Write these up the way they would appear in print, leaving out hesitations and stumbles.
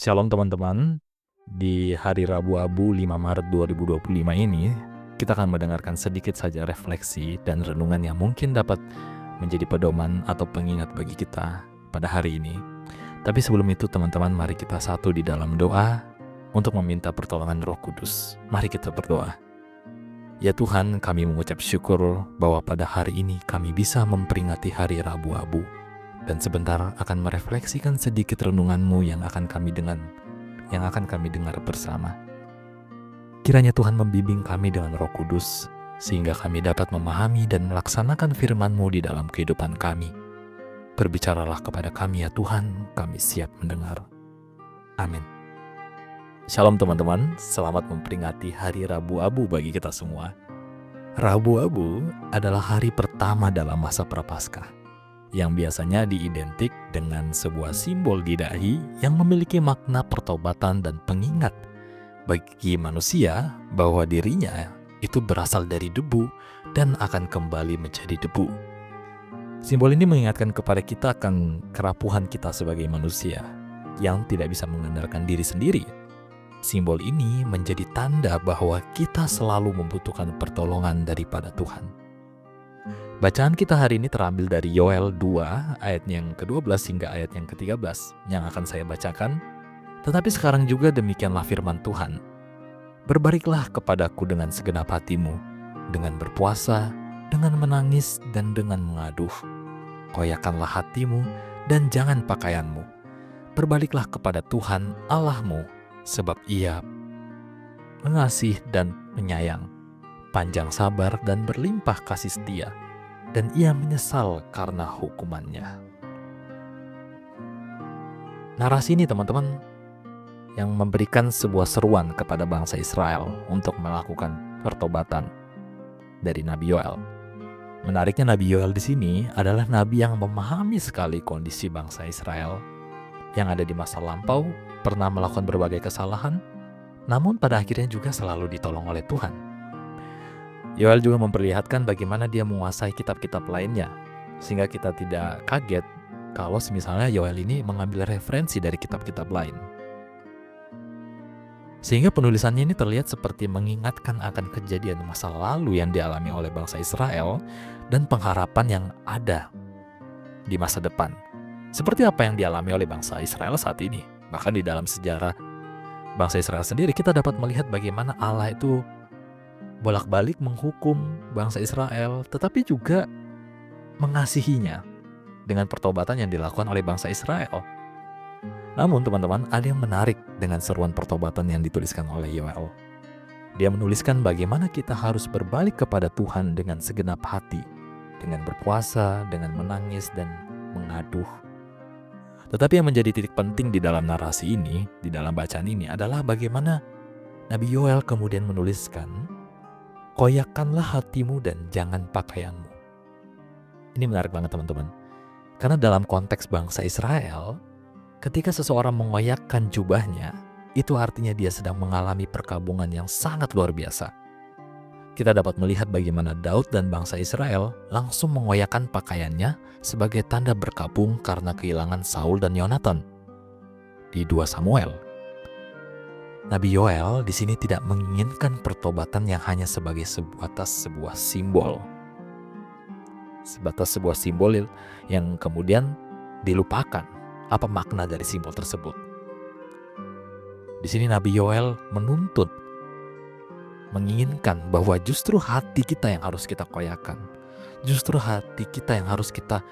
Shalom teman-teman, di hari Rabu Abu 5 Maret 2025 ini, kita akan mendengarkan sedikit saja refleksi dan renungan yang mungkin dapat menjadi pedoman atau pengingat bagi kita pada hari ini. Tapi sebelum itu teman-teman, mari kita satu di dalam doa untuk meminta pertolongan Roh Kudus. Mari kita berdoa. Ya Tuhan, kami mengucap syukur bahwa pada hari ini kami bisa memperingati hari Rabu Abu. Dan sebentar akan merefleksikan sedikit renungan-Mu yang akan kami dengar bersama. Kiranya Tuhan membimbing kami dengan Roh Kudus, sehingga kami dapat memahami dan melaksanakan firman-Mu di dalam kehidupan kami. Berbicaralah kepada kami ya Tuhan, kami siap mendengar. Amin. Shalom teman-teman, selamat memperingati hari Rabu Abu bagi kita semua. Rabu Abu adalah hari pertama dalam masa Prapaskah, yang biasanya diidentik dengan sebuah simbol di dahi yang memiliki makna pertobatan dan pengingat bagi manusia bahwa dirinya itu berasal dari debu dan akan kembali menjadi debu. Simbol ini mengingatkan kepada kita akan kerapuhan kita sebagai manusia yang tidak bisa mengandalkan diri sendiri. Simbol ini menjadi tanda bahwa kita selalu membutuhkan pertolongan daripada Tuhan. Bacaan kita hari ini terambil dari Yoel 2 ayat yang ke-12 hingga ayat yang ke-13 yang akan saya bacakan. Tetapi sekarang juga demikianlah firman Tuhan. Berbaliklah kepadaku dengan segenap hatimu, dengan berpuasa, dengan menangis dan dengan mengaduh. Koyakanlah hatimu dan jangan pakaianmu. Berbaliklah kepada Tuhan Allahmu, sebab Ia mengasih dan penyayang, panjang sabar dan berlimpah kasih setia, dan Ia menyesal karena hukumannya. Narasi ini teman-teman yang memberikan sebuah seruan kepada bangsa Israel untuk melakukan pertobatan dari Nabi Yoel. Menariknya Nabi Yoel di sini adalah nabi yang memahami sekali kondisi bangsa Israel yang ada di masa lampau, pernah melakukan berbagai kesalahan, namun pada akhirnya juga selalu ditolong oleh Tuhan. Yoel juga memperlihatkan bagaimana dia menguasai kitab-kitab lainnya, sehingga kita tidak kaget kalau misalnya Yoel ini mengambil referensi dari kitab-kitab lain. Sehingga penulisannya ini terlihat seperti mengingatkan akan kejadian masa lalu yang dialami oleh bangsa Israel dan pengharapan yang ada di masa depan. Seperti apa yang dialami oleh bangsa Israel saat ini. Bahkan di dalam sejarah bangsa Israel sendiri kita dapat melihat bagaimana Allah itu bolak-balik menghukum bangsa Israel, tetapi juga mengasihinya dengan pertobatan yang dilakukan oleh bangsa Israel. Namun teman-teman, ada yang menarik dengan seruan pertobatan yang dituliskan oleh Yoel. Dia menuliskan bagaimana kita harus berbalik kepada Tuhan dengan segenap hati, dengan berpuasa, dengan menangis dan mengaduh. Tetapi yang menjadi titik penting di dalam narasi ini, di dalam bacaan ini adalah bagaimana Nabi Yoel kemudian menuliskan, koyakanlah hatimu dan jangan pakaianmu. Ini menarik banget teman-teman. Karena dalam konteks bangsa Israel, ketika seseorang mengoyakkan jubahnya, itu artinya dia sedang mengalami perkabungan yang sangat luar biasa. Kita dapat melihat bagaimana Daud dan bangsa Israel langsung mengoyakkan pakaiannya sebagai tanda berkabung karena kehilangan Saul dan Yonatan. Di 2 Samuel, Nabi Yoel di sini tidak menginginkan pertobatan yang hanya sebagai sebatas sebuah simbol. Sebatas sebuah simbol yang kemudian dilupakan apa makna dari simbol tersebut. Di sini Nabi Yoel menuntut, menginginkan bahwa justru hati kita yang harus kita koyakan. Justru hati kita yang harus kita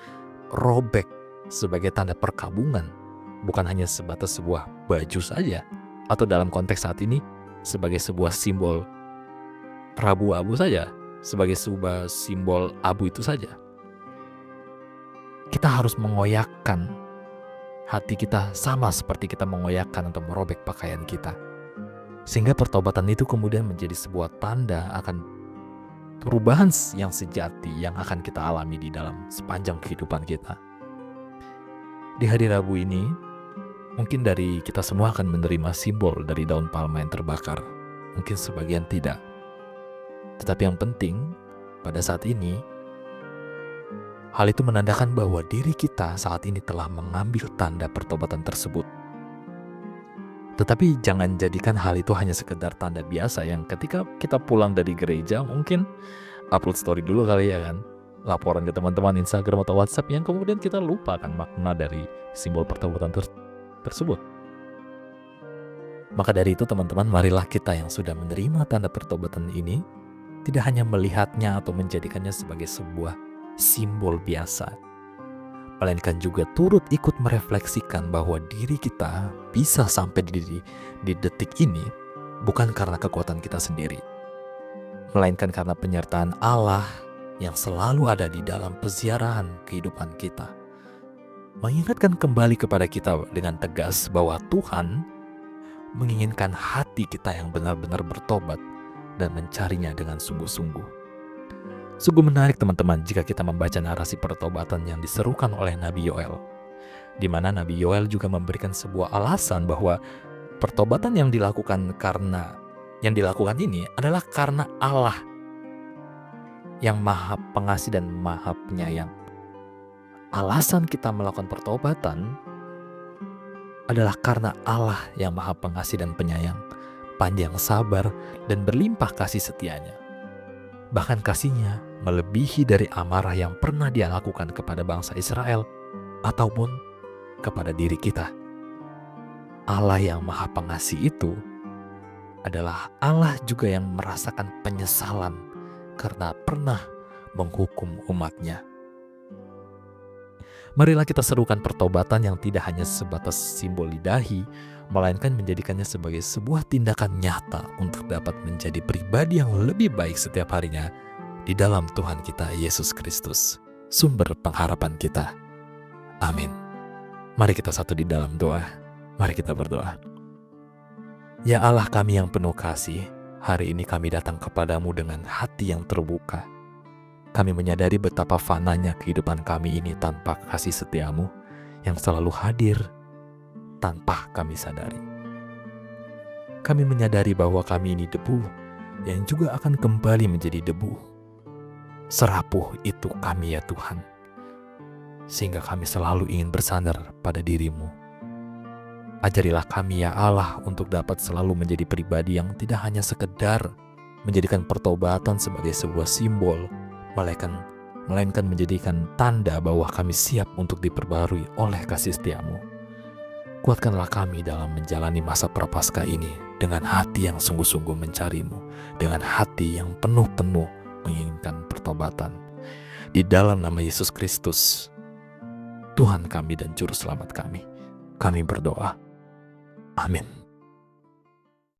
robek sebagai tanda perkabungan. Bukan hanya sebatas sebuah baju saja, atau dalam konteks saat ini sebagai sebuah simbol Rabu Abu saja, sebagai sebuah simbol abu itu saja. Kita harus mengoyakkan hati kita sama seperti kita mengoyakkan atau merobek pakaian kita. Sehingga pertobatan itu kemudian menjadi sebuah tanda akan perubahan yang sejati yang akan kita alami di dalam sepanjang kehidupan kita. Di hari Rabu ini, mungkin dari kita semua akan menerima simbol dari daun palma yang terbakar. Mungkin sebagian tidak. Tetapi yang penting, pada saat ini, hal itu menandakan bahwa diri kita saat ini telah mengambil tanda pertobatan tersebut. Tetapi jangan jadikan hal itu hanya sekedar tanda biasa yang ketika kita pulang dari gereja mungkin upload story dulu kali ya kan, laporan ke teman-teman Instagram atau WhatsApp yang kemudian kita lupakan makna dari simbol pertobatan tersebut. Maka dari itu teman-teman, marilah kita yang sudah menerima tanda pertobatan ini tidak hanya melihatnya atau menjadikannya sebagai sebuah simbol biasa, melainkan juga turut ikut merefleksikan bahwa diri kita bisa sampai di detik ini bukan karena kekuatan kita sendiri, melainkan karena penyertaan Allah yang selalu ada di dalam peziarahan kehidupan kita. Mengingatkan kembali kepada kita dengan tegas bahwa Tuhan menginginkan hati kita yang benar-benar bertobat dan mencarinya dengan sungguh-sungguh. Sungguh menarik teman-teman jika kita membaca narasi pertobatan yang diserukan oleh Nabi Yoel, di mana Nabi Yoel juga memberikan sebuah alasan bahwa pertobatan yang dilakukan ini adalah karena Allah yang Maha Pengasih dan Maha Penyayang. Alasan kita melakukan pertobatan adalah karena Allah yang Maha Pengasih dan Penyayang, panjang sabar dan berlimpah kasih setianya. Bahkan kasihnya melebihi dari amarah yang pernah Dia lakukan kepada bangsa Israel ataupun kepada diri kita. Allah yang Maha Pengasih itu adalah Allah juga yang merasakan penyesalan karena pernah menghukum umat-Nya. Marilah kita serukan pertobatan yang tidak hanya sebatas simbol lidahi, melainkan menjadikannya sebagai sebuah tindakan nyata untuk dapat menjadi pribadi yang lebih baik setiap harinya di dalam Tuhan kita Yesus Kristus, sumber pengharapan kita. Amin. Mari kita satu di dalam doa. Mari kita berdoa. Ya Allah kami yang penuh kasih, hari ini kami datang kepadamu dengan hati yang terbuka. Kami menyadari betapa fananya kehidupan kami ini tanpa kasih setiamu yang selalu hadir tanpa kami sadari. Kami menyadari bahwa kami ini debu yang juga akan kembali menjadi debu. Serapuh itu kami ya Tuhan, sehingga kami selalu ingin bersandar pada diri-Mu. Ajarilah kami ya Allah untuk dapat selalu menjadi pribadi yang tidak hanya sekedar menjadikan pertobatan sebagai sebuah simbol, melainkan menjadikan tanda bahwa kami siap untuk diperbarui oleh kasih setia-Mu. Kuatkanlah kami dalam menjalani masa prapaskah ini dengan hati yang sungguh-sungguh mencari-Mu, dengan hati yang penuh-penuh menginginkan pertobatan. Di dalam nama Yesus Kristus, Tuhan kami dan Juru Selamat kami berdoa. Amin.